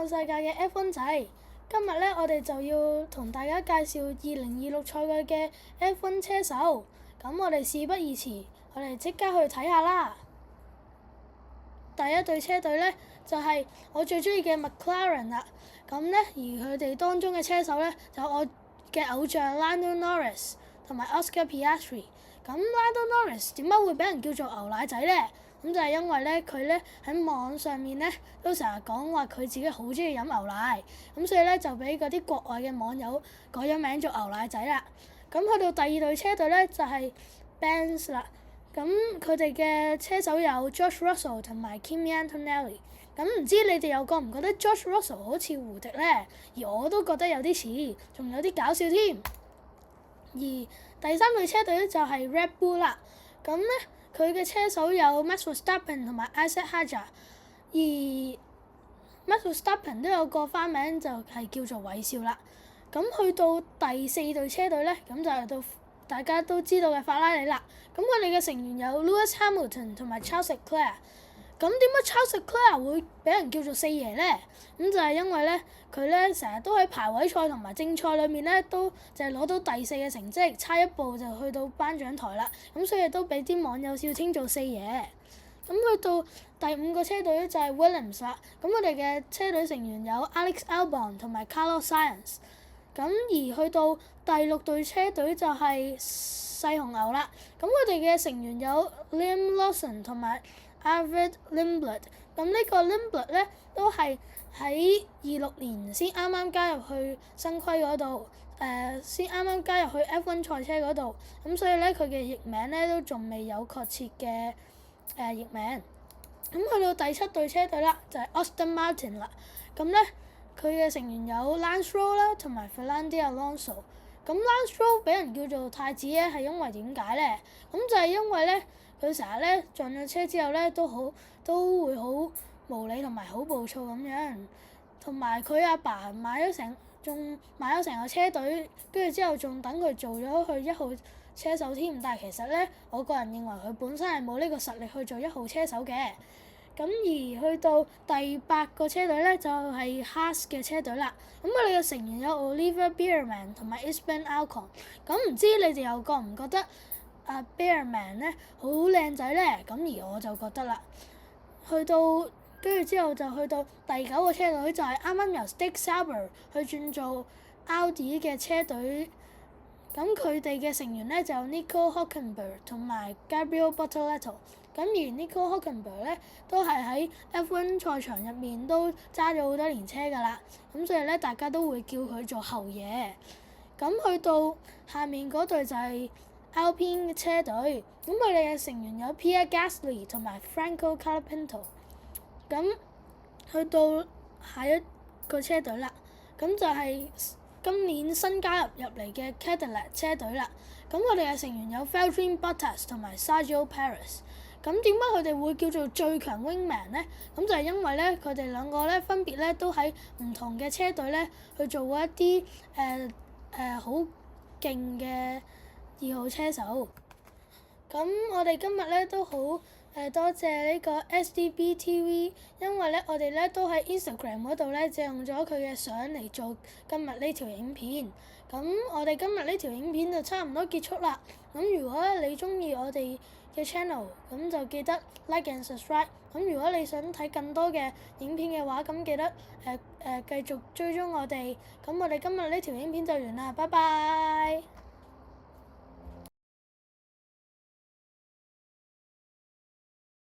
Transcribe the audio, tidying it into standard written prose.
看世界嘅 F1 仔，今日呢，我哋就要同大家介紹2026賽季嘅 F1 車手。咁我哋事不宜遲，我哋即刻去睇下啦。第一隊車隊呢，就係我最中意嘅 McLaren 啦。咁呢，而佢哋當中嘅車手呢，就我嘅偶像 Lando Norris 同埋 Oscar Piastri。咁 Lando Norris 點解會俾人叫做牛奶仔呢？咁就係因為咧，佢咧喺網上面咧都成日講話佢自己好中意飲牛奶，咁所以咧就俾嗰啲國外嘅網友改咗名做牛奶仔啦。咁去到第二隊車隊咧就係 Benz 啦。咁佢哋嘅車手有 George Russell 同埋 Kimi Antonelli。咁唔知你哋又覺唔覺得 George Russell 好似胡迪咧？而我都覺得有啲似，仲有啲搞笑添。而第三隊車隊咧就係 Red Bull 啦。咁咧佢嘅車手有 Max Verstappen 同埋 Isaac Hadjar， 而 Max Verstappen 都有個花名就係叫做韋少啦。咁去到第四隊車隊咧，咁就係到大家都知道嘅法拉利啦。咁佢哋嘅成員有 Lewis Hamilton 同埋 Charles Leclerc。咁點解 Charles Leclerc 會俾人叫做四爺咧？咁就係因為咧，佢咧成日都喺排位賽同埋正賽裏面咧，都就係攞到第四嘅成績，差一步就去到頒獎台啦。咁所以都俾啲網友笑稱做四爺。咁去到第五個車隊咧就係 Williams 啦。咁我哋嘅車隊成員有 Alex Albon 同埋 Carlos Sainz。咁而去到第六隊車隊就係細紅牛啦。咁佢哋嘅成員有 Liam Lawson 同埋Arvid Lindblad。咁呢個 Lindblad 咧都係喺26年先啱啱加入去新規嗰度，先啱啱加入去 F1 賽車嗰度，咁所以咧佢嘅譯名咧都仲未有確切嘅譯名。咁去到第七隊車隊啦，就係 Aston Martin 啦。咁咧佢嘅成員有 Lance Stroll 啦，同埋 Fernando Alonso。咁 Lance Stroll 俾人叫做太子咧，係因為點解咧？咁就係因為咧，佢成日咧撞咗車之後咧，都會好無理同埋好暴躁咁樣，同埋佢阿爸買咗成個車隊，跟住之後仲等佢做咗去1號車手添。但係其實咧，我個人認為佢本身係冇呢個實力去做1號車手嘅。咁而去到第8個車隊咧，就係 Haas 嘅車隊啦。咁佢哋嘅成員有 Oliver Biermann 同埋 Esteban Ocon。咁唔知你哋又覺唔覺得Biermann 咧好靚仔咧？咁而我就覺得啦。跟住之後就去到第9個車隊，就係啱啱由 Stick Sauber 去轉做 Audi 嘅車隊。咁佢哋嘅成員咧就有 Nico Hülkenberg 同埋 Gabriel Bortoleto。咁而 Nico Hülkenberg 咧都係喺 F1 賽場入面都揸咗好多年車㗎啦。咁所以咧大家都會叫佢做後爺。咁去到下面嗰隊就係 Alpine 嘅車隊。咁佢哋嘅成員有 Pierre Gasly 同埋 Franco Colapinto。咁去到下一個車隊啦，咁就係今年新加入嚟嘅 Cadillac 車隊啦。咁我哋嘅成員有 Valtteri Bottas 同埋 Sergio Perez。咁點解佢哋會叫做最強 Wingman 咧？咁就係因為咧，佢哋兩個咧分別咧都喺唔同嘅車隊咧去做過一啲好勁嘅2號車手。咁我哋今日咧都好多謝呢個 SDB TV， 因為咧我哋咧都喺 Instagram 嗰度咧借用咗佢嘅相嚟做今日呢條影片。咁我哋今日呢條影片就差唔多結束啦。咁如果你中意我哋嘅 channel， 咁就記得 like and subscribe。咁如果你想睇更多嘅影片嘅話，咁記得繼續追蹤我哋。咁我哋今日呢條影片就完啦，拜拜。